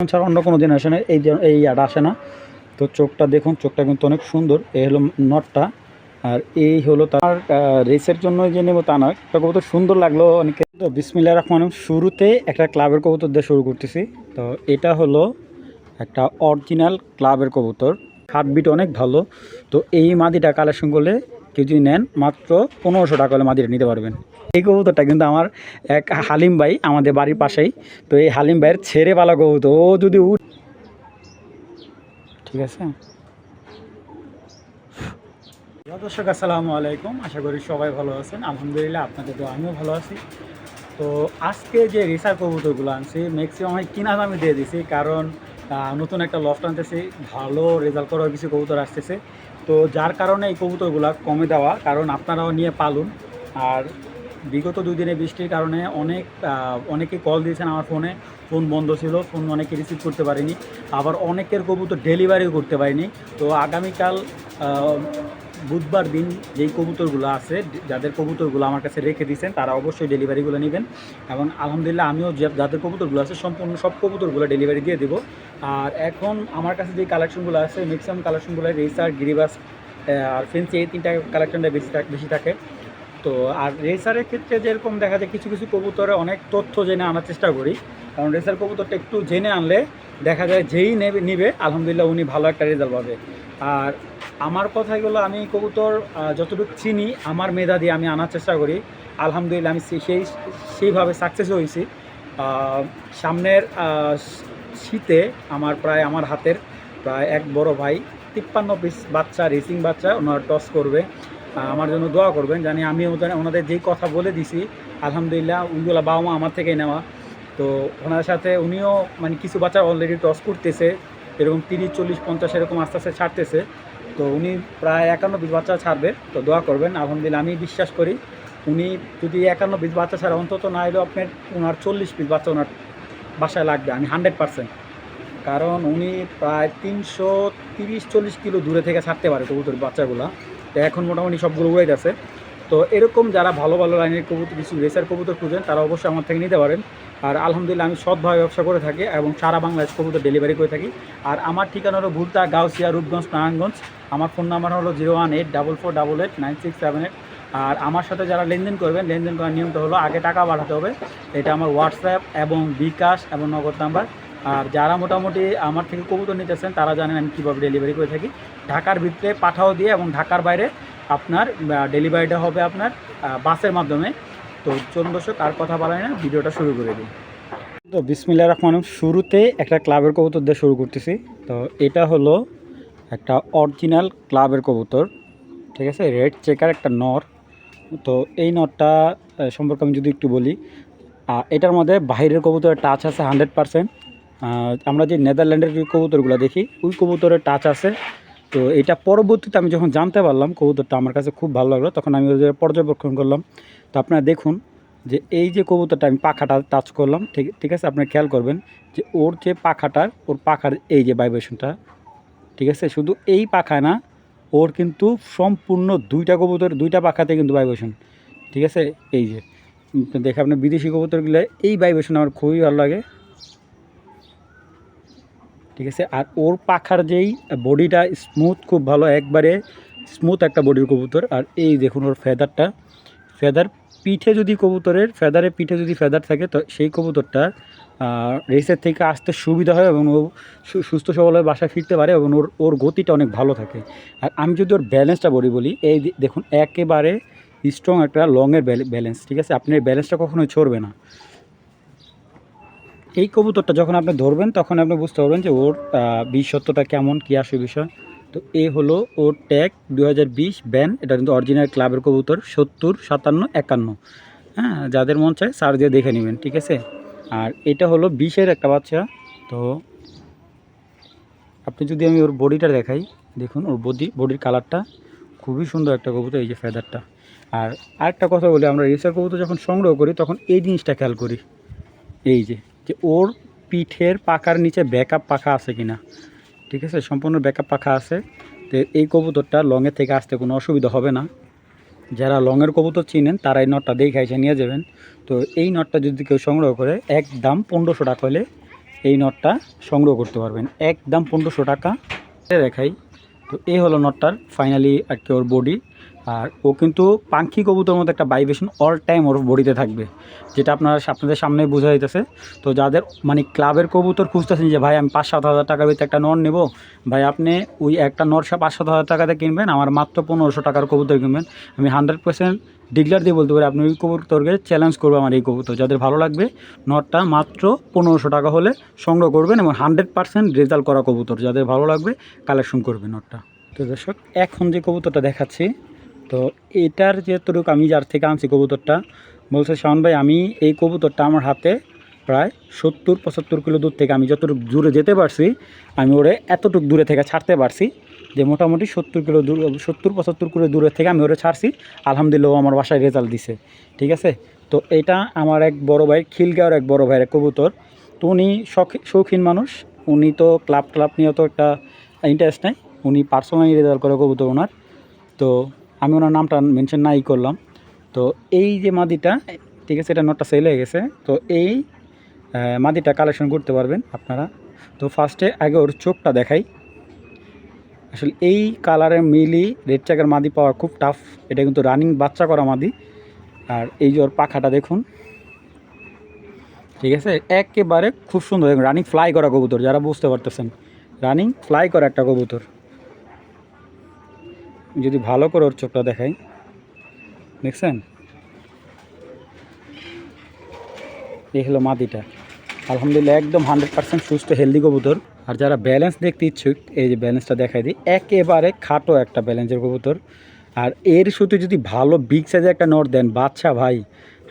ছাড়া অন্য কোনো দিন আসে না, এই ইয়াটা আসে না। তো চোখটা দেখুন, চোখটা কিন্তু অনেক সুন্দর। এই হলো নটটা, আর এই হলো তার রেসের জন্য যে নেবো তা না, একটা কবুতর সুন্দর লাগলো অনেকে। তো বিসমিল্লাহির রহমানির রহিম, শুরুতে একটা ক্লাবের কবুতর দিয়ে শুরু করতেছি। তো এটা হলো একটা অরিজিনাল ক্লাবের কবুতর, হার্টবিট অনেক ভালো। তো এই মাদিটা কালেকশন করলে কেউ যদি নেন মাত্র 1500 টাকা হলে মাদিটা নিতে পারবেন। এই কবুতরটা কিন্তু আমার এক হালিম ভাই, আমাদের বাড়ির পাশেই। তো এই হালিম ভাইয়ের ছেড়ে পালা কবুতর, ও যদি ঠিক আছে। দর্শক আসসালামু আলাইকুম, আশা করি সবাই ভালো আছেন। আলহামদুলিল্লাহ, আপনাদের তো আমিও ভালো আছি। তো আজকে যে রেসার কবুতরগুলো আনছি ম্যাক্সিমাম আমি কিনা দামে দিয়ে দিছি, কারণ নতুন একটা লফট আনতেছি, ভালো রেজাল্ট করা কিছু কবুতর আসতেছে। তো যার কারণে এই কবুতরগুলো কমে দেওয়া, কারণ আপনারাও নিয়ে পালুন। আর বিগত 2 দিনে বৃষ্টির কারণে অনেকে কল দিয়েছেন আমার ফোনে, ফোন বন্ধ ছিল, ফোন অনেকে রিসিভ করতে পারিনি। আবার অনেকের কবুতর ডেলিভারিও করতে পারিনি। তো আগামীকাল বুধবার দিন যেই কবুতরগুলো আছে, যাদের কবুতরগুলো আমার কাছে রেখে দিয়েছেন, তারা অবশ্যই ডেলিভারিগুলো নেবেন। এবং আলহামদুলিল্লাহ আমিও যাদের কবুতরগুলো আছে সম্পূর্ণ সব কবুতরগুলো ডেলিভারি দিয়ে দেবো। আর এখন আমার কাছে যে কালেকশনগুলো আছে ম্যাক্সিমাম কালেকশনগুলো রেসার, গিরিবাস আর ফেন্সি, এই 3টা কালেকশনটা বেশি থাকে। তো আর রেসারের ক্ষেত্রে যেরকম দেখা যায় কিছু কিছু কবুতরে অনেক তথ্য জেনে আনার চেষ্টা করি, কারণ রেসার কবুতরটা একটু জেনে আনলে দেখা যায় যেই নিবে আলহামদুলিল্লাহ উনি ভালো একটা রেজাল্ট পাবে। আর আমার কথাগুলো আমি কবুতর যতটুকু চিনি আমার মেধা দিয়ে আমি আনার চেষ্টা করি। আলহামদুলিল্লাহ আমি সেইভাবে সাকসেস হয়েছি। সামনের শীতে আমার হাতের প্রায় এক বড় ভাই 53 পিস বাচ্চা, রেসিং বাচ্চা ওনারা টস করবে। আমার জন্য দোয়া করবেন, জানি আমি ওনাদের যেই কথা বলে দিছি আলহামদুলিল্লাহ ওইগুলো বাবা মা আমার থেকেই নেওয়া। তো ওনার সাথে উনিও মানে কিছু বাচ্চা অলরেডি টস করতেছে, এরকম 30, 40, 50 এরকম আস্তে আস্তে ছাড়তেছে। তো উনি প্রায় 51 পিস বাচ্চা ছাড়বে, তো দোয়া করবেন। আলহামদুলিল্লাহ আমি বিশ্বাস করি উনি যদি 51 পিস বাচ্চা ছাড়া অন্তত না এলেও ওনার 40 পিস বাচ্চা ওনার বাসায় লাগবে, আমি 100%। কারণ উনি প্রায় 330-40 কিলো দূরে থেকে ছাড়তে পারে কবুতর বাচ্চাগুলো। তো এখন মোটামুটি সবগুলো উড়াইতেছে। তো এরকম যারা ভালো ভালো লাইনের কবুতর, কিছু রেসার কবুতর খুঁজেন, তারা অবশ্যই আমার থেকে নিতে পারেন। আর আলহামদুলিল্লাহ আমি সৎভাবে ব্যবসা করে থাকি এবং সারা বাংলাদেশ কবুতর ডেলিভারি করে থাকি। আর আমার ঠিকানা হলো ভুলতা, গাউসিয়া, রূপগঞ্জ, নারায়ণগঞ্জ। আমার ফোন নাম্বার হলো 01844889678। আর আমার সাথে যারা লেনদেন করবেন, লেনদেন করার নিয়মটা হলো আগে টাকা পাঠাতে হবে। এটা আমার হোয়াটসঅ্যাপ এবং বিকাশ এবং নগদ নাম্বার। আর যারা মোটামুটি আমার থেকে কবুতর নিতেছেন তারা জানেন আমি কীভাবে ডেলিভারি করে থাকি। ঢাকার ভিতরে পাঠাও দিয়ে এবং ঢাকার বাইরে আপনার ডেলিভারিটা হবে আপনার বাসের মাধ্যমে। তো চলুন দর্শক আর কথা বাড়াই না, ভিডিওটা শুরু করে দিই। তো বিসমিল্লাহির রহমানির রহিম, শুরুতে একটা ক্লাবের কবুতর দিয়ে শুরু করতেছি। তো এটা হলো একটা অরিজিনাল ক্লাবের কবুতর, ঠিক আছে, রেড চেকার একটা নর। তো এই নরটা সম্পর্কে আমি যদি একটু বলি, এটার মধ্যে বাইরের কবুতরের টাচ আছে 100%। আমরা যে নেদারল্যান্ডের যে কবুতরগুলো দেখি ওই কবুতরের টাচ আছে। তো এটা পরবর্তীতে আমি যখন জানতে পারলাম কবুতরটা আমার কাছে খুব ভালো লাগলো, তখন আমি ওদের পর্যবেক্ষণ করলাম। তো আপনারা দেখুন যে এই যে কবুতরটা আমি পাখাটা টাচ করলাম, ঠিক আছে, আপনারা খেয়াল করবেন যে ওর যে ওর পাখার এই যে ভাইব্রেশনটা, ঠিক আছে, শুধু এই পাখায় না, ওর কিন্তু সম্পূর্ণ দুইটা পাখাতে কিন্তু ভাইব্রেশন, ঠিক আছে। এই যে দেখে আপনার বিদেশি কবুতরগুলো এই ভাইব্রেশন আমার খুবই ভালো লাগে, ঠিক আছে। আর ওর পাখার যেই বডিটা স্মুথ, খুব ভালো, একবারে স্মুথ একটা বডির কবুতর। আর এই দেখুন ওর ফেদার পিঠে যদি ফেদারের পিঠে যদি ফেদার থাকে, তো সেই কবুতরটা রেসের থেকে আসতে সুবিধা হয় এবং ও সুস্থ সবলভাবে বাসায় ফিরতে পারে এবং ওর গতিটা অনেক ভালো থাকে। আর আমি যদি ওর ব্যালেন্সটা বলি, এই দেখুন একেবারে স্ট্রং একটা লংয়ের ব্যালেন্স, ঠিক আছে, আপনার ব্যালেন্সটা কখনোই ছড়বে না। এই কবুতরটা যখন আপনি ধরবেন তখন আপনি বুঝতে পারবেন যে ওর বিশেষত্বটা কেমন, কী আসে বিষয়। তো এই হলো ওর ট্যাগ 2020 ব্যান। এটা কিন্তু অরিজিনাল ক্লাবের কবুতর, 70, 57, 51। হ্যাঁ, যাদের মন চায় সার দিয়ে দেখে নেবেন, ঠিক আছে। আর এটা হলো 20-এর একটা বাচ্চা। তো আপনি যদি আমি ওর বডিটা দেখাই, দেখুন ওর বডির কালারটা খুবই সুন্দর একটা কবুতর, এই যে ফেদারটা। আর আরেকটা কথা বলি, আমরা রেসার কবুতর যখন সংগ্রহ করি তখন এই জিনিসটা খেয়াল করি, এই যে ওর পিঠের পাখার নিচে ব্যাকআপ পাখা আছে কিনা, ঠিক আছে, সম্পূর্ণ ব্যাকআপ পাখা আছে। তো এই কবুতরটা লংয়ের থেকে আসতে কোনো অসুবিধা হবে না। যারা লংয়ের কবুতর চিনেন তারা এই নটটা দেখে এসে নিয়ে যাবেন। তো এই নটটা যদি কেউ সংগ্রহ করে একদম 1500 টাকা হলে এই নটটা সংগ্রহ করতে পারবেন একদম 1500 টাকা দেখাই। তো এই হলো নটটার ফাইনালি আর কি ওর বডি। আর ও কিন্তু পাখি কবুতর মতো একটা ভাইব্রেশন অল টাইম ওর বডিতে থাকবে, যেটা আপনাদের সামনে বোঝা যাইতেছে। তো যাদের মানে ক্লাবের কবুতর খুঁজতেছেন যে ভাই আমি 5-7 হাজার টাকার ভিতরে একটা নর নেব, ভাই আপনি ওই একটা নর 5-7 হাজার টাকাতে কিনবেন, আমার মাত্র 1500 টাকার কবুতর কিনবেন। আমি 100% ডিক্লার দিয়ে বলতে পারি আপনি ওই কবুতরকে চ্যালেঞ্জ করবো আমার এই কবুতর। যাদের ভালো লাগবে নটটা মাত্র 1500 টাকা হলে সংগ্রহ করবেন, এবং 100% রেজাল্ট করা কবুতর যাদের ভালো লাগবে কালেকশন করবে নটটা। তো দর্শক এখন যে কবুতরটা দেখাচ্ছি, তো এটার যেটুকু আমি যার থেকে আনছি কবুতরটা বলছে শাওন ভাই আমি এই কবুতরটা আমার হাতে প্রায় 70-75 কিলো দূর থেকে আমি যতটুকু দূরে যেতে পারছি আমি ওরে এতটুকু দূরে থেকে ছাড়তে পারছি, যে মোটামুটি 70 কিলো দূর 70-75 কিলো দূরের থেকে আমি ওরে ছাড়ছি। আলহামদুলিল্লাহ আমার বাসায় রেজাল্ট দিছে, ঠিক আছে। তো এটা আমার এক বড় ভাই খিলগাঁওয়ের এক বড় ভাইয়ের কবুতর। তো উনি শৌখিন মানুষ, উনি তো ক্লাব নিয়ে তো একটা ইন্টারেস্ট নেই, উনি পার্সোনালি রেজাল্ট করে কবুতর ওনার। তো আমি ওনার নামটা মেনশন নাই করলাম। তো এই যে মাদিটা, ঠিক আছে, এটা নটটা সেল হয়ে গেছে। তো এই মাদিটা কালেকশন করতে পারবেন আপনারা। তো ফার্স্টে আগে ওর চোখটা দেখাই। আসলে এই কালারের মিলি রেড চেকের মাদি পাওয়া খুব টাফ, এটা কিন্তু রানিং বাচ্চা করা মাদি। আর এই যে ওর পাখাটা দেখুন, ঠিক আছে, একেবারে খুব সুন্দর রানিং ফ্লাই করা কবুতর, যারা বুঝতে পারতেছেন রানিং ফ্লাই করা একটা কবুতর। যদি ভালো করে ওর চোখটা দেখাই, দেখছেন, এই হলো মাদিটা। আলহামদুলিল্লাহ একদম 100% সুস্থ হেলদি কবুতর। আর যারা ব্যালেন্স দেখতে ইচ্ছুক এই যে ব্যালেন্সটা দেখাই দিই, একেবারে খাটো একটা ব্যালেন্সের কবুতর। আর এর সাথে যদি ভালো বিগ সাইজের একটা নট দেন বাচ্চা ভাই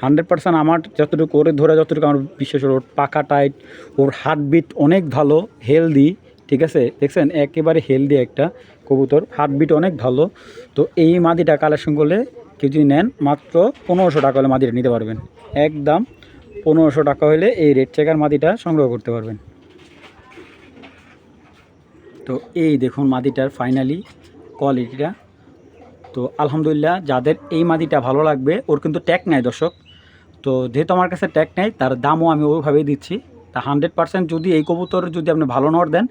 100% আমার যতটুকু ওরে ধরে যতটুকু আমার বিশ্বাস, ওর পাকা টাইট, ওর হার্টবিট অনেক ভালো হেলদি, ঠিক আছে, দেখছেন একেবারে হেলদি একটা কবুতর, হার্টবিট অনেক ভালো। তো এই মাদিটা কালেকশন করলে কেউ যদি নেন মাত্র 1500 টাকা হলে মাদিটা নিতে পারবেন, একদম 1500 টাকা হলে এই রেড চেকার মাদিটা সংগ্রহ করতে পারবেন। তো এই দেখুন মাদিটার ফাইনালি কোয়ালিটিটা। তো আলহামদুলিল্লাহ যাদের এই মাদিটা ভালো লাগবে, ওর কিন্তু ট্যাগ নেয় দর্শক। তো যেহেতু আমার কাছে ট্যাগ নেয় তার দামও আমি ওইভাবেই দিচ্ছি। তা 100% যদি এই কবুতর যদি আপনি ভালো নট দেন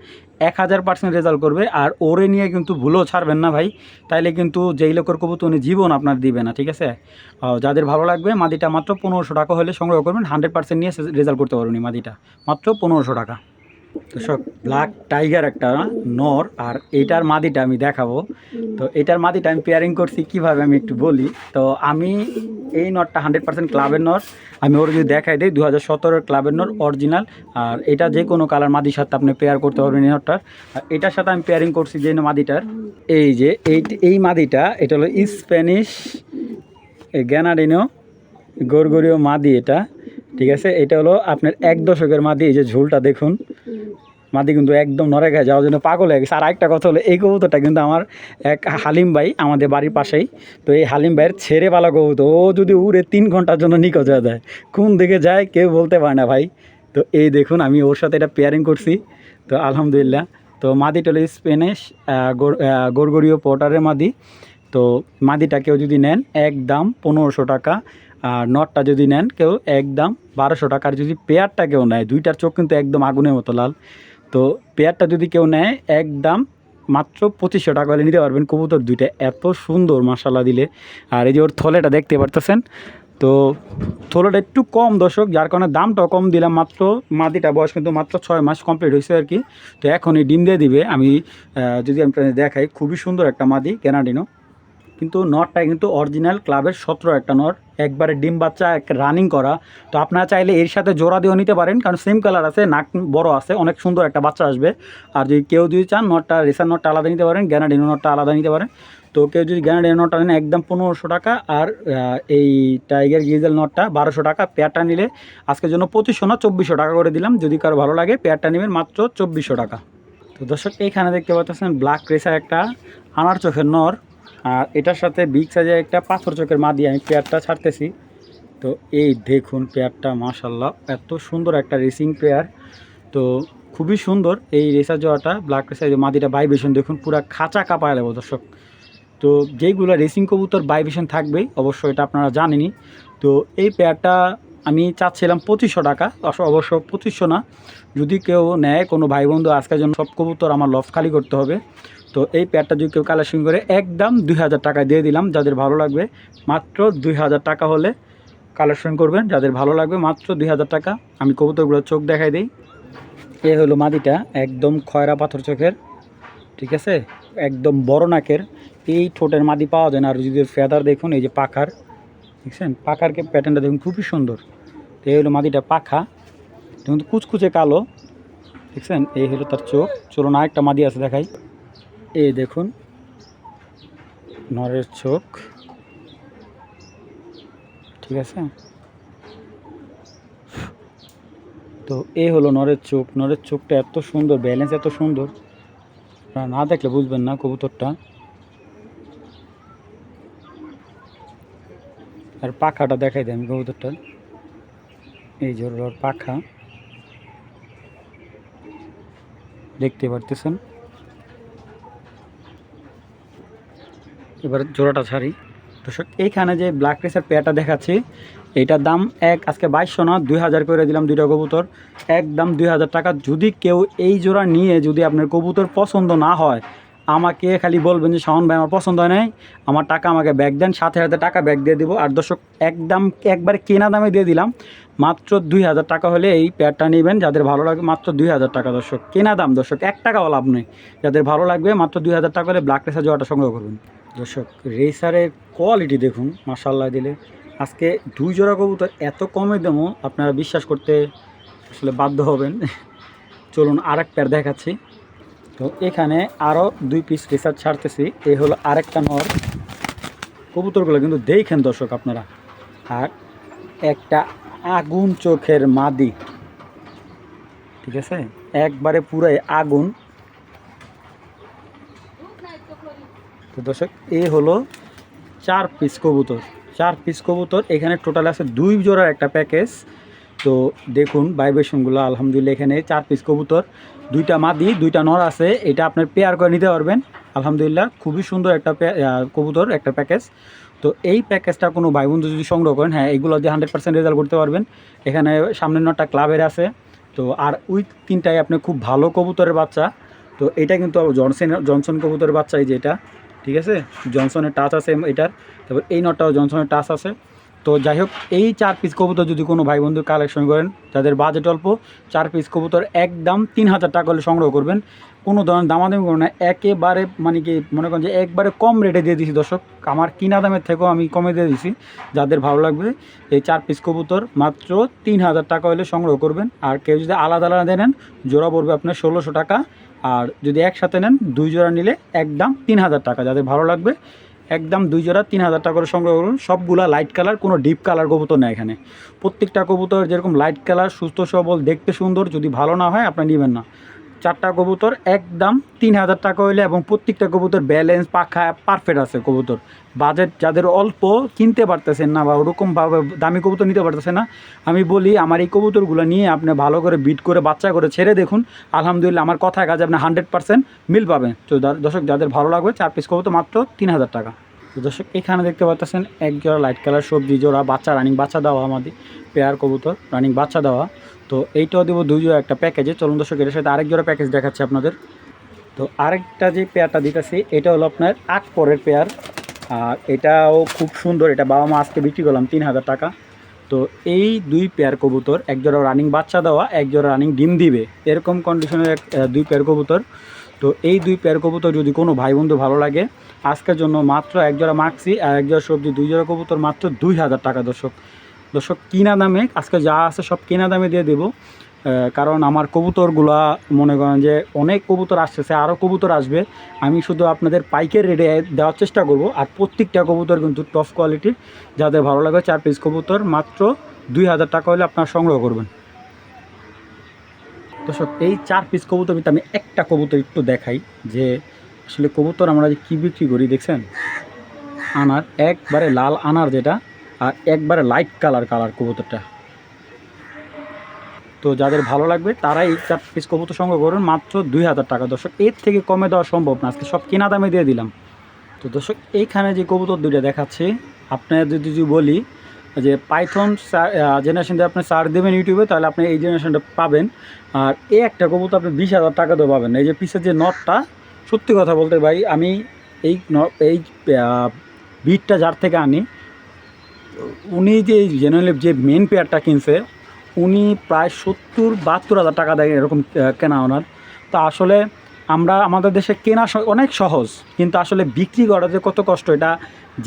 1000% রেজাল্ট করবে। আর ওরে নিয়ে কিন্তু ভুলেও ছাড়বেন না ভাই, তাইলে কিন্তু যেই লোকের কবুতর উনি জীবন আপনার দিবে না, ঠিক আছে। যাদের ভালো লাগবে মাদিটা মাত্র 1500 টাকা হলে সংগ্রহ করবেন, 100% নিয়ে রেজাল্ট করতে পারবেন এই মাদিটা মাত্র 1500 টাকা। তো সব ব্ল্যাক টাইগার একটা নর, আর এইটার মাদিটা আমি দেখাবো। তো এটার মাদিটা আমি পেয়ারিং করছি কীভাবে আমি একটু বলি। তো আমি এই নটটা 100% ক্লাবের নর, আমি ওর যদি দেখাই দিই 2017 ক্লাবের নর অরিজিনাল। আর এটা যে কোনো কালার মাদির সাথে আপনি পেয়ার করতে পারবেন এই নটটার। আর এটার সাথে আমি পেয়ারিং করছি যে মাদিটার, এই যে এই মাদিটা, এটা হলো স্প্যানিশ গ্যানাডিনো গরগরীয় মাদি এটা, ঠিক আছে। এটা হলো আপনার 1 দশকের মাদি, এই যে ঝোলটা দেখুন, মাদি কিন্তু একদম নড়ে গায়ে যাওয়ার জন্য পাগল হয়ে গেছে। আর একটা কথা হলো এই কবুতরটা কিন্তু আমার এক হালিম ভাই আমাদের বাড়ির পাশেই, তো এই হালিম ভাইয়ের ছেড়ে পালা কবুতর, ও যদি উড়ে 3 ঘন্টার জন্য নিখোঁজ হয়ে যায়, কোন দিকে যায় কেউ বলতে পারে না ভাই। তো এই দেখুন আমি ওর সাথে এটা পেয়ারিং করছি। তো আলহামদুলিল্লাহ, তো মাদিটা হলো স্প্যানিশ গরগরীয় পটারের মাদি। তো মাদিটা কেউ যদি নেন একদম 1500 টাকা, আর নটটা যদি নেন কেউ একদম 1200 টাকার। যদি পেয়ারটা কেউ নেয়, দুইটার চোখ কিন্তু একদম আগুনের মতো লাল, তো পেয়ারটা যদি কেউ নেয় একদম মাত্র 2500 টাকা হলে নিতে পারবেন। কবুতর দুইটা এত সুন্দর মাশাআল্লাহ দিলে। আর এই যে ওর থলেটা দেখতে পারতেছেন, তো থলেটা একটু কম দর্শক, যার কারণে দামটাও কম দিলাম। মাত্র মাদিটা বয়স কিন্তু মাত্র 6 মাস কমপ্লিট হয়েছে আর কি। তো এখনই ডিম দিয়ে দিবে। আমি যদি আমি দেখাই, খুবই সুন্দর একটা মাদি ক্যানাডিনো, কিন্তু নটটা কিন্তু অরিজিনাল ক্লাবের 17 একটা নট, একবারে ডিম বাচ্চা রানিং করা। তো আপনারা চাইলে এর সাথে জোড়া দিয়েও নিতে পারেন, কারণ সেম কালার আছে, নাক বড় আছে, অনেক সুন্দর একটা বাচ্চা আসবে। আর যদি কেউ যদি চান নটটা রেসার নটটা আলাদা নিতে পারেন, গ্যানাডিনো নটটা আলাদা নিতে পারেন। তো কেউ যদি গ্যানাডিনো নটটা নেন একদম 1500 টাকা, আর এই টাইগার গ্রিজেল নটটা 1200 টাকা। পেয়ারটা নিলে আজকের জন্য 2500 না 2400 টাকা করে দিলাম। যদি কারো ভালো লাগে পেয়ারটা নেবেন মাত্র 2400 টাকা। তো দর্শক এইখানে দেখতে পাচ্ছেন ব্ল্যাক রেসার একটা আনার চোখের নর, আর এটার সাথে বিগ সাইজের একটা পাথর চোখের মাদি আমি পেয়ারটা ছাড়তেছি। তো এই দেখুন পেয়ারটা মাশাআল্লাহ এত সুন্দর একটা রেসিং পেয়ার। তো খুবই সুন্দর এই রেসার জোড়াটা, ব্ল্যাক রেসার মাদিটা ভাইব্রেশন দেখুন পুরো খাঁচা কাঁপায় লাগবে দর্শক। তো যেইগুলো রেসিং কবুতর ভাইব্রেশন থাকবেই অবশ্যই, এটা আপনারা জানেনই। তো এই পেয়ারটা আমি চাচ্ছিলাম 2500 টাকা, অবশ্য 2500 না, যদি কেউ নেয় কোনো ভাই বন্ধু আজকের জন্য সব কবুতর আমার লফট খালি করতে হবে। তো এই পেয়ারটা যদি কেউ কালেকশন করে একদম 2000 টাকা দিয়ে দিলাম, যাদের ভালো লাগবে মাত্র 2000 টাকা হলে কালেকশন করবেন, যাদের ভালো লাগবে মাত্র 2000 টাকা। আমি কবুতরগুলোর চোখ দেখাই দিই। এ হলো মাদিটা, একদম খয়রা পাথর চোখের, ঠিক আছে, একদম বড় নাকের। এই ঠোঁটের মাদি পাওয়া যায় না। আর যদি ফেদার দেখুন, এই যে পাখার, দেখছেন পাখারকে প্যাটার্নটা দেখুন খুবই সুন্দর। তো এই হলো মাদিটা পাখা, দেখুন কুচকুচে কালো, দেখছেন এই হলো তার চোখ। চলুন আরেকটা মাদি আছে দেখাই। এই দেখুন নরের চোখ, ঠিক আছে। তো এই হলো নরের চোখ। নরের চোখটা এত সুন্দর, ব্যালেন্স এত সুন্দর, আপনারা না দেখলে বুঝবেন না কবুতরটা। আর পাখাটা দেখাই দেয় আমি কবুতরটার, এই যে ওর পাখা দেখতে পারতেছেন। এবার জোড়াটা ছাড়ি দর্শক। এইখানে যে ব্ল্যাক রেসের পেয়ারটা দেখাচ্ছি, এইটার দাম আজকে 2200 না, 2000 করে দিলাম দুইটা কবুতর, একদম 2000 টাকা। যদি কেউ এই জোড়া নিয়ে যদি আপনার কবুতর পছন্দ না হয়, আমাকে খালি বলবেন যে শাওন ভাই আমার পছন্দ হয় নাই, আমার টাকা আমাকে ব্যাক দেন, সাথে সাথে টাকা ব্যাক দিয়ে দিব। আর দর্শক একদম একবারে কেনা দামে দিয়ে দিলাম, মাত্র 2000 টাকা হলে এই পেয়ারটা নেবেন, যাদের ভালো লাগবে মাত্র 2000 টাকা দর্শক, কেনা দাম দর্শক, 1 টাকাও লাভ নেই। যাদের ভালো লাগবে মাত্র 2000 টাকা হলে ব্ল্যাক রেসার জোড়াটা সংগ্রহ করবেন। দর্শক রেসারের কোয়ালিটি দেখুন, মাশাআল্লাহ দিলে। আজকে 2 জোড়া কবুতর এত কমে দামও আপনারা বিশ্বাস করতে আসলে বাধ্য হবেন। চলুন আরেক পেয়ার দেখাচ্ছি। তো এখানে আরও 2 পিস রেসার ছাড়তেছি। এই হলো আরেকটা নর। কবুতরগুলো কিন্তু দেখেন দর্শক আপনারা। আর একটা আগুন চোখের মাদি, ঠিক আছে, একবারে পুরাই আগুন। তো দর্শক এই হলো 4 পিস কবুতর, 4 পিস কবুতর। এখানে টোটাল আছে 2 জোড়ার একটা প্যাকেজ। তো দেখুন ভাইব্রেশনগুলো আলহামদুলিল্লাহ। এখানে 4 পিস কবুতর, 2টা মাদি 2টা নর আছে। এটা আপনার পেয়ার করে নিতে পারবেন আলহামদুলিল্লাহ। খুবই সুন্দর একটা কবুতর একটা প্যাকেজ। তো এই প্যাকেজটা কোনো ভাই বন্ধু যদি সংগ্রহ করেন, হ্যাঁ এগুলো দিয়ে 100% রেজাল্ট করতে পারবেন। এখানে সামনের নটা ক্লাবের আছে। তো আর ওই 3টাই আপনি খুব ভালো কবুতরের বাচ্চা। তো এটা কিন্তু জনসন কবুতরের বাচ্চা, এই যে এটা, ঠিক আছে, জনসনের টাচ আছে এটার। তারপর এই নটটাও জনসনের টাচ আছে। তো যাই হোক, এই 4 পিস কবুতর যদি কোনো ভাই বন্ধু কালেকশন করেন, যাদের বাজেট অল্প, 4 পিস কবুতর একদম 3000 টাকা হলে সংগ্রহ করবেন। কোনো ধরনের দামাদামি করবেন না, একেবারে মানে কি মনে করেন যে একবারে কম রেটে দিয়ে দিছি দর্শক, আমার কিনা দামের থেকেও আমি কমে দিয়ে দিছি। যাদের ভালো লাগবে এই 4 পিস কবুতর মাত্র 3000 টাকা হলে সংগ্রহ করবেন। আর কেউ যদি আলাদা আলাদা নেন, জোড়া পড়বে আপনার 1600 টাকা। আর যদি একসাথে নেন 2 জোড়া নিলে একদম 3000 টাকা। যাদের ভালো লাগবে একদম 2 জোড়া 3000 টাকা করে সংগ্রহ করুন। সবগুলা লাইট কালার, কোনো ডিপ কালার কবুতর নেই এখানে। প্রত্যেকটা কবুতর যেরকম লাইট কালার, সুস্থ সবল, দেখতে সুন্দর, যদি ভালো না হয় আপনি নেবেন না। 4টা কবুতর একদম 3000 টাকা হইলে, এবং প্রত্যেকটা কবুতর ব্যালেন্স পাখা পারফেক্ট আছে কবুতর। বাজেট যাদের অল্প, কিনতে পারতেছেন না বা ওরকমভাবে দামি কবুতর নিতে পারতেছেন না, আমি বলি আমার এই কবুতরগুলো নিয়ে আপনি ভালো করে বিট করে বাচ্চা করে ছেড়ে দেখুন, আলহামদুলিল্লাহ আমার কথায় কাজে আপনি 100% মিল পাবেন। তো দর্শক যাদের ভালো লাগবে 4 পিস কবুতর মাত্র 3000 টাকা। তো দর্শক এখানে দেখতে পাচ্ছেন এক জোড়া লাইট কালার সবজি জোড়া বাচ্চা, রানিং বাচ্চা দেওয়া, আমাদের পেয়ার কবুতর রানিং বাচ্চা দেওয়া। তো এইটাও দেবো 2 জোড়া একটা প্যাকেজে। চলুন দর্শক এটার সাথে আরেক জোড়া প্যাকেজ দেখাচ্ছি আপনাদের। তো আরেকটা যে পেয়ারটা দিতেছি, এটা হলো আপনার 8 পরের পেয়ার। আর এটাও খুব সুন্দর, এটা বাবা মা আজকে বিক্রি করলাম 3000 টাকা। তো এই 2 পেয়ার কবুতর, এক জোড়া রানিং বাচ্চা দেওয়া, এক জোড়া রানিং ডিম দিবে, এরকম কন্ডিশনের 2 পেয়ার কবুতর। তো এই 2 পেয়ার কবুতর যদি কোনো ভাই বন্ধু ভালো লাগে, আজকের জন্য মাত্র এক জোড়া মাক্সি আর এক জোড়া সবজি, 2 জোড়া কবুতর মাত্র 2000 টাকা দর্শক। দর্শক কিনা দামে আজকে যা আছে সব কেনা দামে দিয়ে দেবো। কারণ আমার কবুতরগুলা মনে করেন যে অনেক কবুতর আসতেছে, আরও কবুতর আসবে। আমি শুধু আপনাদের পাইকের রেটে দেওয়ার চেষ্টা করব। আর প্রত্যেকটা কবুতর কিন্তু টপ কোয়ালিটির। যাদের ভালো লাগে 4 পিস কবুতর মাত্র 2000 টাকা হলে আপনারা সংগ্রহ করবেন। দর্শক এই 4 পিস কবুতর ভিতরে আমি একটা কবুতর একটু দেখাই, যে আসলে কবুতর আমরা যে কী বিক্রি করি দেখছেন। আনার একবারে লাল আনার যেটা, আর একবারে লাইট কালার কবুতরটা। তো যাদের ভালো লাগবে তারা এই 4 পিস কবুতর সংগ্রহ করুন মাত্র 2000 টাকা দর্শক। এর থেকে কমে দেওয়া সম্ভব না, আজকে সব কেনা দামে দিয়ে দিলাম। তো দর্শক এইখানে যে কবুতর 2টা দেখাচ্ছি, আপনাদের যদি বলি যে পাইথন জেনারেশন দিয়ে আপনি সার্চ দেবেন ইউটিউবে, তাহলে আপনি এই জেনারেশনটা পাবেন। আর এই একটা কবুতর আপনি 20,000 টাকা দিয়ে পাবেন। এই যে পিছের যে নটটা, সত্যি কথা বলতে ভাই, আমি এই বিটটা যার থেকে আনি, উনি যে জেনারেলি যে মেন পেয়ারটা কিনছে, উনি প্রায় 70-72 হাজার টাকা দেয় এরকম কেনা ওনার। তা আসলে আমরা আমাদের দেশে কেনা অনেক সহজ, কিন্তু আসলে বিক্রি করা যে কত কষ্ট, এটা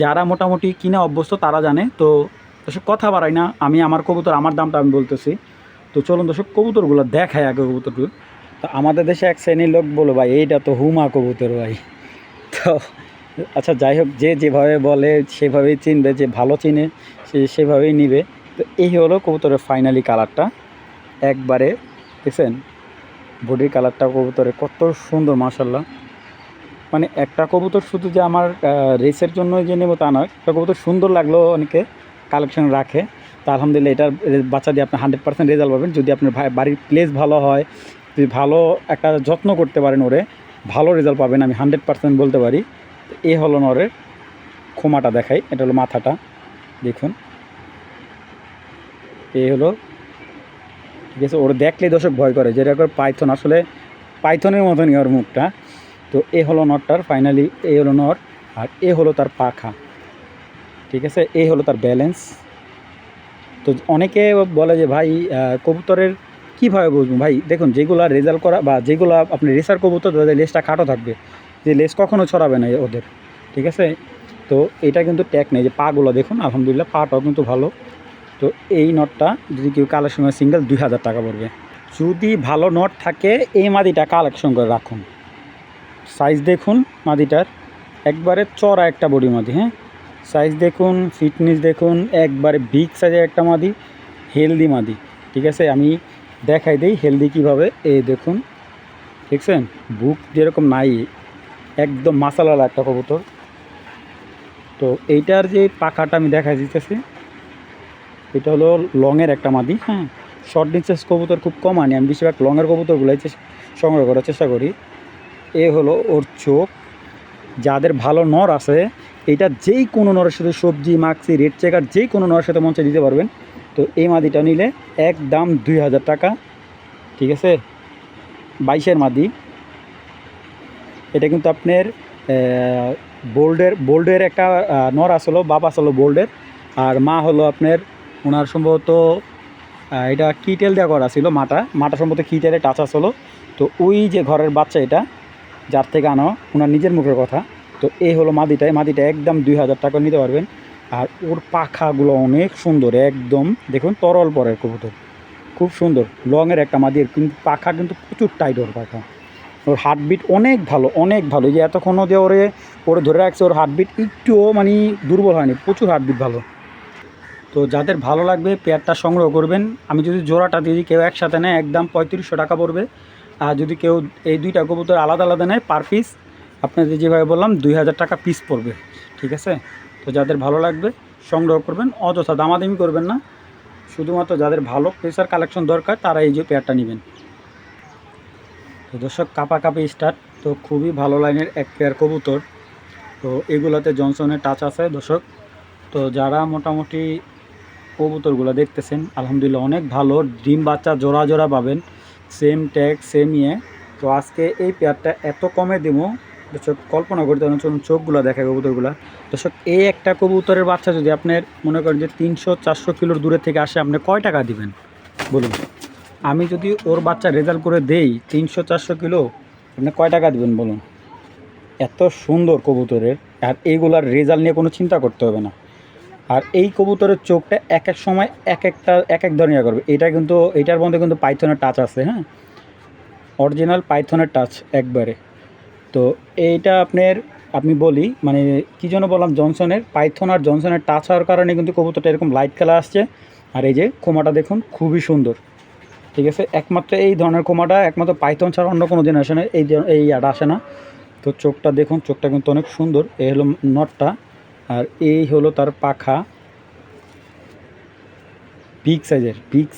যারা মোটামুটি কিনা অভ্যস্ত তারা জানে। তো দর্শক কথা বাড়াই না, আমি আমার কবুতর আমার দামটা আমি বলতেছি। তো চলুন দর্শক কবুতরগুলো দেখায় আগে কবুতরগুলো। তো আমাদের দেশে এক শ্রেণীর লোক বলো ভাই এইটা তো হুমা কবুতর ভাই। তো আচ্ছা যাই হোক, যে যেভাবে বলে সেভাবেই চিনবে, যে ভালো চিনে সে সেভাবেই নিবে। তো এই হলো কবুতরের ফাইনালি কালারটা, একবারে দেখছেন বডির কালারটা কবুতরের কত সুন্দর মাশাল্লাহ। মানে একটা কবুতর শুধু যে আমার রেসের জন্য যে নেবো তা নয়, একটা কবুতর সুন্দর লাগলো অনেকে কালেকশন রাখে। তা আলহামদুলিল্লাহ এটার বাচ্চা দিয়ে আপনি 100% রেজাল্ট পাবেন, যদি আপনার বাড়ির প্লেস ভালো হয়, যদি ভালো একটা যত্ন করতে পারেন ওরে, ভালো রেজাল্ট পাবেন, আমি 100% বলতে পারি। এ হলো নরের খোমাটা দেখাই, এটা হলো মাথাটা দেখুন, এই হলো, ঠিক আছে। ওর দেখলেই দর্শক ভয় করে, যেরকম পাইথন, আসলে পাইথনের মতনই ওর মুখটা। তো এ হলো নটটার ফাইনালি, এই হলো নট, আর এ হলো তার পাখা, ঠিক আছে, এই হলো তার ব্যালেন্স। তো অনেকে বলে যে ভাই কবুতরের কীভাবে বুঝবো ভাই, দেখুন যেগুলো রেজাল্ট করা বা যেগুলো আপনি রেসার কবুতর, তাদের লেজটা খাটো থাকবে, যে লেজ কখনো ছড়াবে না ওদের, ঠিক আছে। তো এটা কিন্তু ট্যাগ নেই, যে পাগুলো দেখুন আলহামদুলিল্লাহ পাটাও কিন্তু ভালো। তো এই নটটা যদি কেউ কালেকশন করে সিঙ্গেল 2,000 টাকা পড়বে। যদি ভালো নট থাকে এই মাদিটা কালেকশন করে রাখুন। সাইজ দেখুন মাদিটার, একবারে চড়া একটা বডি মাদি, হ্যাঁ, সাইজ দেখুন, ফিটনেস দেখুন, একবারে বিগ সাইজের একটা মাদি, হেলদি মাদি, ঠিক আছে। আমি দেখাই দিই হেলদি কীভাবে, এই দেখুন দেখছেন, বুক যেরকম নাই, একদম মাসালালা একটা কবুতর। তো এইটার যে পাখাটা আমি দেখাই দিতেছি, এটা হলো লংয়ের একটা মাদি, হ্যাঁ, শর্ট ডিস্টেন্স কবুতর খুব কম আনি আমি, বেশিরভাগ লংয়ের কবুতরগুলোই সংগ্রহ করার চেষ্টা করি। এ হলো ওর চোখ, যাদের ভালো নর আছে, এটা যেই কোনো নরের সাথে সবজি মাক্সি রেড চেকার যেই কোনো নরের সাথে মঞ্চে দিতে পারবেন। তো এই মাদিটা নিলে একদম 2,000 টাকা, ঠিক আছে, 22-এর মাদি। এটা কিন্তু আপনার বোল্ডের একটা নর আসলো, বাপ আসলো বোল্ডের, আর মা হলো আপনার ওনার সম্ভবত এটা কিটেল দেওয়া করা ছিল, মাটা সম্ভবত কিটেলে টাচ আসলো। তো ওই যে ঘরের বাচ্চা এটা যার থেকে আনো, ওনার নিজের মুখের কথা। তো এই হলো মাদিটা একদম 2,000 টাকা নিতে পারবেন। আর ওর পাখাগুলো অনেক সুন্দর, একদম দেখুন তরল পরের কবুতর, খুব সুন্দর লংয়ের একটা মাদির, কিন্তু পাখা কিন্তু প্রচুর টাইট ওর পাখা। ওর হার্টবিট অনেক ভালো, অনেক ভালো, এই যে এতক্ষণও যে ওরে ধরে রাখছে, ওর হার্টবিট একটুও মানে দুর্বল হয়নি, প্রচুর হার্টবিট ভালো। তো যাদের ভালো লাগবে পেয়ারটা সংগ্রহ করবেন। আমি যদি জোড়াটা দিই, কেউ একসাথে নেয় একদম 3500 টাকা পড়বে। আর যদি কেউ এই দুইটা কবুতর আলাদা আলাদা নেয় পার পিস, আপনাদের যেভাবে বললাম 2,000 টাকা পিস পড়বে, ঠিক আছে। তো যাদের ভালো লাগবে সংগ্রহ করবেন, অযথা দামাদামি করবেন না, শুধুমাত্র যাদের ভালো প্রেসার কালেকশন দরকার তারা এই যে পেয়ারটা নেবেন। তো দর্শক কাপাকাপি স্টার্ট, তো খুবই ভালো লাইনের এক পেয়ার কবুতর। তো এগুলাতে জনসনের টাচ আছে দর্শক। তো যারা মোটামুটি কবুতরগুলো দেখতেছেন আলহামদুলিল্লাহ অনেক ভালো, ডিম বাচ্চা জোড়া জোড়া পাবেন, সেম ট্যাগ সেম ইয়ে। তো আজকে এই পেয়ারটা এত কমে দেবো দর্শক কল্পনা করতে পারেন। চলুন চোখগুলো দেখে কবুতরগুলো দর্শক। এই একটা কবুতরের বাচ্চা যদি আপনার মনে করেন যে 300-400 কিলোর দূরের থেকে আসে, আপনি কয় টাকা দিবেন বলুন? আমি যদি ওর বাচ্চা রেজাল্ট করে দেই 300-400 কিলো, আপনি কয় টাকা দিবেন বলুন? এত সুন্দর কবুতরের, আর এইগুলার রেজাল্ট নিয়ে কোনো চিন্তা করতে হবে না। আর এই কবুতরের চোখটা এক এক সময় এক এক ধরনের করবে, এটা কিন্তু এটার মধ্যে কিন্তু পাইথনের টাচ আছে, হ্যাঁ, অরিজিনাল পাইথনের টাচ একবারে। তো এইটা আপনি বলি মানে কী জন্য বললাম, জনসনের পাইথন আর জনসনের টাচ হওয়ার কারণে কিন্তু কবুতরটা এরকম লাইট কালার আসছে। আর এই যে খোমাটা দেখুন খুবই সুন্দর, ঠিক আছে, একমাত্র এই ধরনের খোমাটা একমাত্র পাইথন ছাড়া অন্য কোনো জেনারেশনে এই আটা আসে না। তো চোখটা দেখুন, চোখটা কিন্তু অনেক সুন্দর, এই হলো নটটা, আর এই হলো তার পাখা, বিগ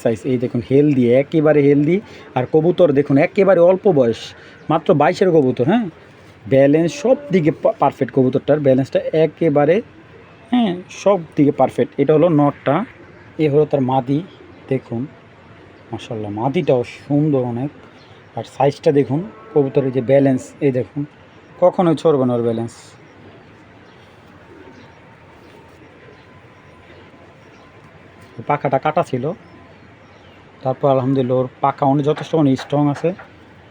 সাইজ, এই দেখুন হেলদি, একেবারে হেলদি। আর কবুতর দেখুন একেবারে অল্প বয়স, মাত্র 22-এর কবুতর, হ্যাঁ, ব্যালেন্স সব দিকে পারফেক্ট, কবুতরটার ব্যালেন্সটা একেবারে হ্যাঁ, সব দিকে পারফেক্ট। এটা হলো নটটা, এ হলো তার মাদি। দেখুন মাশাআল্লাহ, মাদিটাও সুন্দর অনেক। আর সাইজটা দেখুন, কবুতরের যে ব্যালেন্স, এই দেখুন কখনোই ছড়বে না ওর ব্যালেন্স। পাখাটা কাটা ছিল, তারপর আলহামদুলিল্লাহ ওর পাখা অনেক যথেষ্ট অনেক স্ট্রং আছে,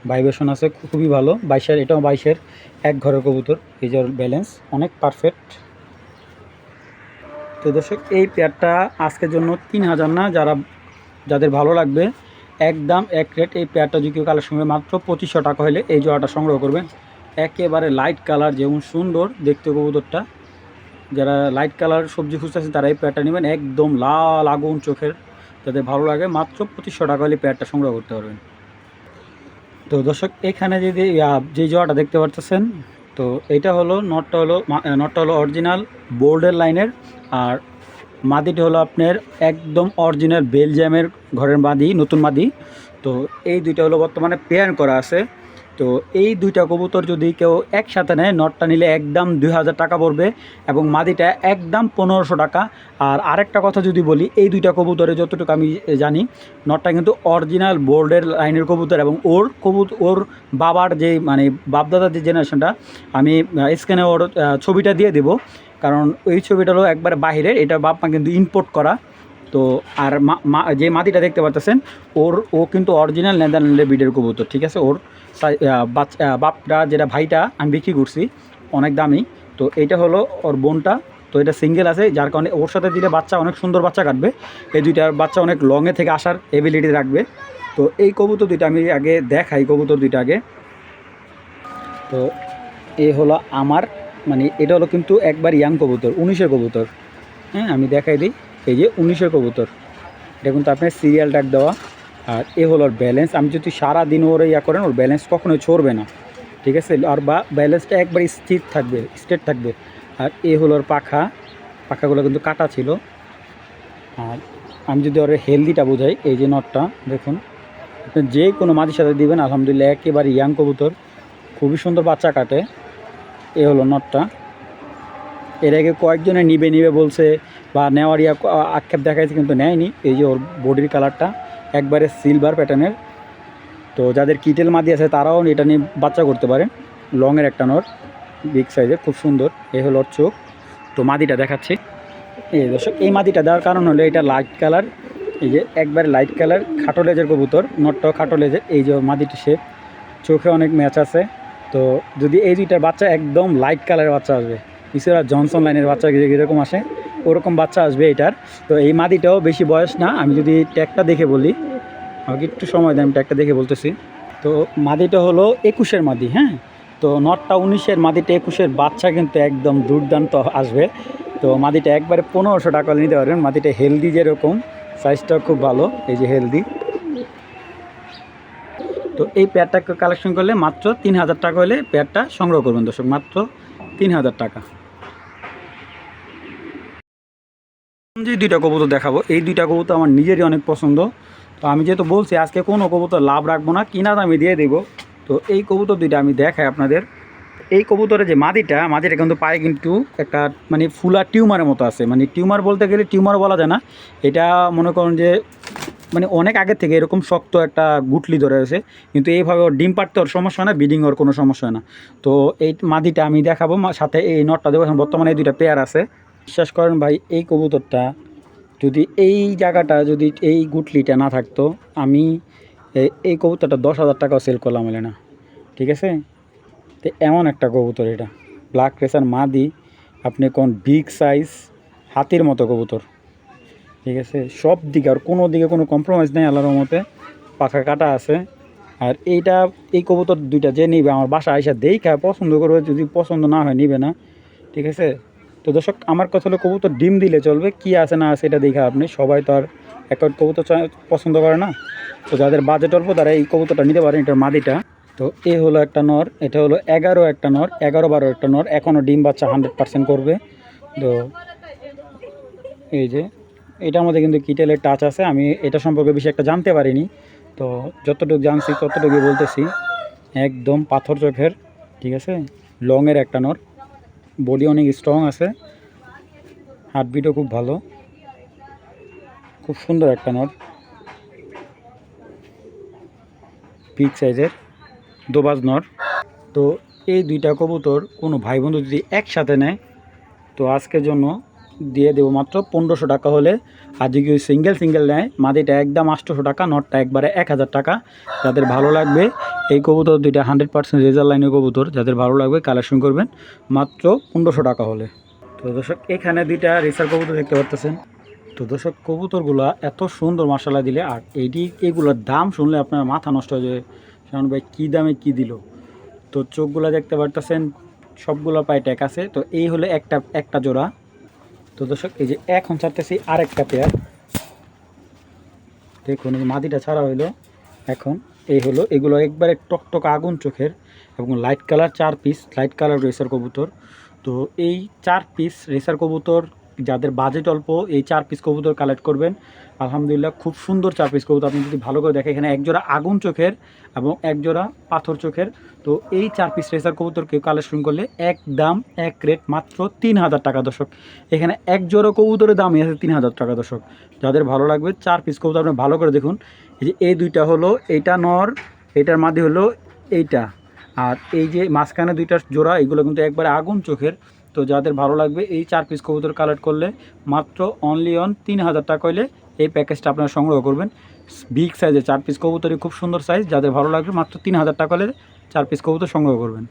ভাইব্রেশন আছে খুবই ভালো। 22-এর, এটাও 22-এর এক ঘরের কবুতর। এই যে ওর ব্যালেন্স অনেক পারফেক্ট। তো দর্শক, এই পেয়ারটা আজকের জন্য 3000 না, যাদের ভালো লাগবে একদম এক রেট। এই পেয়ারটা যদি কেউ কালেকশন করে মাত্র 2500 টাকা হলে এই জোড়াটা সংগ্রহ করবেন। একেবারে লাইট কালার, যেমন সুন্দর দেখতে কবুতরটা, যারা লাইট কালার সবজি খুঁজতেছে তারা এই পেয়ারটা নেবেন। একদম লাল আগুন চোখের, যাদের ভালো লাগে মাত্র 2500 টাকা হলে পেয়ারটা সংগ্রহ করতে পারবেন। তো দর্শক, এখানে যদি যে জোড়াটা দেখতে পারতেছেন, তো এটা হলো নটটা হলো অরিজিনাল বোর্ডের লাইনের, আর মাদিটা হলো আপনার একদম অরিজিনাল বেলজিয়ামের ঘরের মাদি, নতুন মাদি। তো এই দুইটা হলো বর্তমানে পেয়ার করা আছে। তো এই দুইটা কবুতর যদি কেউ একসাথে নেয়, নটটা নিলে একদম 2000 টাকা পড়বে এবং মাদিটা একদম 1500 টাকা। আর আরেকটা কথা যদি বলি, এই দুইটা কবুতরে যতটুকু আমি জানি, নটটা কিন্তু অরিজিনাল বোর্ডের লাইনের কবুতর এবং ওর বাবার যে মানে বাপদাদার যে জেনারেশনটা, আমি স্ক্যানে ওর ছবিটা দিয়ে দেবো, কারণ ওই ছবিটা হলো একবারে বাহিরের, এটা বাপ মা কিন্তু ইম্পোর্ট করা। তো আর যে মাদিটা দেখতে পাচ্ছেন, ও কিন্তু অরিজিনাল নেদারল্যান্ডের ব্রিডের কবুতর, ঠিক আছে। ওর বাপটা যেটা ভাইটা আমি বিক্রি করছি অনেক দামি। তো এইটা হলো ওর বোনটা। তো এটা সিঙ্গেল আছে, যার কারণে ওর সাথে দিলে বাচ্চা অনেক সুন্দর বাচ্চা কাটবে। এই দুইটার বাচ্চা অনেক লংয়ে থেকে আসার এবিলিটি রাখবে। তো এই কবুতর দুইটা আমি আগে দেখাই, কবুতর দুইটা আগে। তো এই হলো আমার মানে এটা হলো কিন্তু একবার ইয়াং কবুতর, 19-এর কবুতর। হ্যাঁ, আমি দেখাই দিই, এই যে 19-এর কবুতর, এটা কিন্তু আপনার সিরিয়াল ডাক দেওয়া। আর এ হলো ওর ব্যালেন্স, আমি যদি সারাদিন ওর করেন, ওর ব্যালেন্স কখনোই ছড়বে না, ঠিক আছে। আর ব্যালেন্সটা একবার স্থির থাকবে, স্ট্রেট থাকবে। আর এ হলো ওর পাখাগুলো কিন্তু কাটা ছিল। আর আমি যদি ওর হেলদিটা বোঝাই, এই যে নটটা দেখুন, আপনি যে কোনো মাটির সাথে দিবেন আলহামদুলিল্লাহ একেবারে ইয়াং কবুতর, খুবই সুন্দর বাচ্চা কাটে। এ হলো নটটা। এর আগে কয়েকজনে নিবে বলছে বা নেওয়ার আক্ষেপ দেখাইছে, কিন্তু নেয়নি। এই যে ওর বডির কালারটা একবারে সিলভার প্যাটার্নের। তো যাদের কিটেল মাদি আছে তারাও এটা নিয়ে বাচ্চা করতে পারেন। লংয়ের একটা নর, বিগ সাইজের, খুব সুন্দর। এই হলো ওর চোখ। তো মাদিটা দেখাচ্ছি। এই দর্শক, এই মাদিটা দেওয়ার কারণ হলো এটা লাইট কালার, এই যে একবারে লাইট কালার, খাটো লেজের কবুতর, নটটাও খাটো লেজের। এই যে মাদিটি শেপ, চোখে অনেক ম্যাচ আছে। তো যদি এই দুইটার বাচ্চা একদম লাইট কালারের বাচ্চা আসবে, বিশেষ জনসন লাইনের বাচ্চা যেরকম আসে ওরকম বাচ্চা আসবে এটার। তো এই মাদিটাও বেশি বয়স না, আমি যদি ট্যাগটা দেখে বলি, আমাকে একটু সময় দেন, আমি ট্যাগটা দেখে বলতেছি। তো মাদিটা হলো 21-এর মাদি। হ্যাঁ, তো নটটা 19-এর, মাদিটা 21-এর, বাচ্চা কিন্তু একদম দুর্দান্ত আসবে। তো মাদিটা একবারে 1500 টাকা নিতে পারবেন। মাদিটা হেলদি, যেরকম সাইজটাও খুব ভালো, এই যে হেলদি। তো এই পেয়ারটাকে কালেকশন করলে মাত্র 3000 টাকা হলে পেয়ারটা সংগ্রহ করবেন দর্শক, মাত্র 3000 টাকা। যে দুইটা কবুতর দেখাবো, এই দুইটা কবুতর আমার নিজেরই অনেক পছন্দ। তো আমি যেহেতু বলছি আজকে কোনো কবুতর লাভ রাখবো না, কিনা দামে দিয়ে দেবো। তো এই কবুতর দুইটা আমি দেখাই আপনাদের। এই কবুতরের যে মাদিটা কিন্তু পায়ে কিন্তু একটা মানে ফুলা টিউমারের মতো আছে। মানে টিউমার বলতে গেলে টিউমার বলা যায় না, এটা মনে করুন যে মানে অনেক আগের থেকে এরকম শক্ত একটা গুটলি ধরে আছে। কিন্তু এইভাবে ওর ডিম পাড়তে ওর সমস্যা হয় না, ব্রিডিং ওর কোনো সমস্যা হয় না। তো এই মাদিটা আমি দেখাবো, সাথে এই নটটা দেবো। এখন বর্তমানে এই দুইটা পেয়ার আছে। বিশ্বাস করেন ভাই, এই কবুতরটা যদি এই জায়গাটা যদি এই গুটলিটা না থাকতো, আমি এই কবুতরটা 10,000 টাকাও সেল করলাম হলে না, ঠিক আছে। তো এমন একটা কবুতর এটা, ব্ল্যাক রেসার মাদি, আপনি কোন বিগ সাইজ হাতির মতো কবুতর, ঠিক আছে। সব দিকে আর কোনো দিকে কোনো কম্প্রোমাইজ নেই আল্লাহর রহমতে, পাখা কাটা আছে। আর এই কবুতর দুইটা যে নিবে আমার বাসা আইসা দেখা পছন্দ করবে, যদি পছন্দ না হয় নিবে না, ঠিক আছে। তো দর্শক, আমার কথা হলো কবুতর ডিম দিলে চলবে, কি আছে না আছে এটা দেখা আপনি, সবাই তো আর এক কবুতর পছন্দ করে না। তো যাদের বাজেট অল্প তারা এই কবুতরটা নিতে পারেন, এটার মাদিটা। তো এ হলো একটা নর, এটা হলো 11 একটা নর, 11-12 একটা নর, এখনও ডিম বাচ্চা 100% করবে। তো এই যে এটার মধ্যে কিন্তু কিটেলের টাচ আছে, আমি এটা সম্পর্কে বেশি একটা জানতে পারিনি। তো যতটুকু জানছি ততটুকু বলতেছি। একদম পাথর চোখের, ঠিক আছে, লংয়ের একটা নর, বডি অনেক স্ট্রং আছে। হার্টবিটও খুব ভালো, খুব সুন্দর একটা নর, বিগ সাইজের দোবাজ নর। তো এই দুইটা কবুতর কোনো ভাই বন্ধু যদি একসাথে নেয় তো আজকের জন্য দিয়ে দেবো মাত্র 1500 টাকা হলে। আর যদি কেউ সিঙ্গেল নেয় মাদিটা একদম 800 টাকা, নটটা একবারে 1000 টাকা। যাদের ভালো লাগবে এই কবুতর দুইটা 100% রেজাল্ট লাইনের কবুতর, যাদের ভালো লাগবে কালেকশন করবেন মাত্র 1500 টাকা হলে। তো দর্শক এখানে দুইটা রেসার কবুতর দেখতে পারতেছেন। তো দর্শক কবুতরগুলো এত সুন্দর মাসালা দিলে, আর এইগুলোর দাম শুনলে আপনার মাথা নষ্ট হয়ে যাবে। শাওন ভাই কী দামে কী দিল। তো চোখগুলো দেখতে পারতেছেন সবগুলো পায়ে ট্যাগ আছে। তো এই হলো একটা জোড়া। তো দর্শক এই যে এখন ছাড়তেছি আরেকটা পেয়ার, দেখুন এই মাদিটা ছাড়া হইলো এখন। এই হলো এগুলো একবারে টকটক আগুন চোখের এবং light colour 4 piece light colour racer কবুতর। তো এই 4 পিস রেসার কবুতর যাদের বাজেট অল্প এই 4 পিস কবুতর কালেক্ট করবেন। আলহামদুলিল্লাহ খুব সুন্দর 4 পিস কবুতর। আপনি যদি ভালো করে দেখেন এখানে একজোড়া আগুন চোখের এবং একজোড়া পাথর চোখের। তো এই 4 পিস রেসার কবুতর কেউ কালেকশন করলে একদম এক রেট মাত্র 3000 টাকা দর্শক। এখানে এক জোড়া কবুতরের দামই আছে 3000 টাকা দর্শক। যাদের ভালো লাগবে 4 পিস কবুতর আপনি ভালো করে দেখুন। এই যে এই দুইটা হলো, এইটা নর, এইটার মাদি হলো এইটা, আর এই যে মাঝখানে দুইটা জোড়া এগুলো কিন্তু একবারে আগুন চোখের। তো যাদের ভালো লাগবে এই 4 পিস কবুতর কালেক্ট করলে মাত্র অনলি 3000 টাকা হলে এই প্যাকেজটা আপনারা সংগ্রহ করবেন। বিগ সাইজের 4 পিস কবুতরই খুব সুন্দর সাইজ। যাদের ভালো লাগবে মাত্র 3000 টাকা হলে 4 পিস কবুতর সংগ্রহ করবেন।